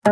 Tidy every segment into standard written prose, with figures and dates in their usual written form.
आप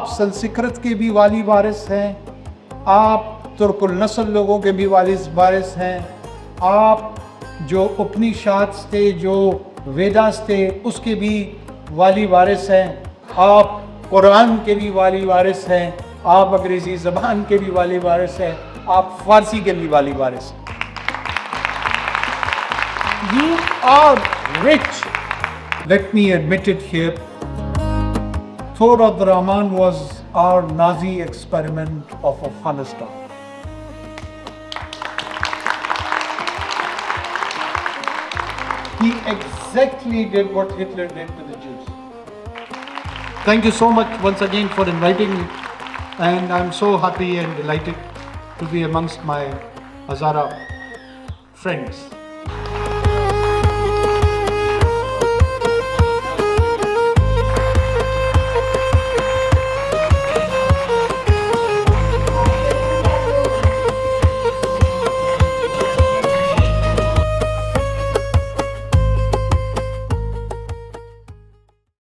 संस्कृत के भी वाली वारिस हैं, आप तुर्कुल नस्ल लोगों के भी वारिस हैं, आप जो उपनिषद थे, जो वेदास थे, उसके भी वाली वारिस हैं, आप कुरान के भी वाली वारिस हैं, आप अंग्रेज़ी ज़बान के भी वाली वारिस हैं, आप फ़ारसी के भी वाली वारिस हैं। You are rich. Let me admit it here. Thor Abdurrahman was our Nazi experiment of Afghanistan. He exactly did what Hitler did to the Jews. Thank you so much once again for inviting me, and I'm so happy and delighted to be amongst my Hazara friends.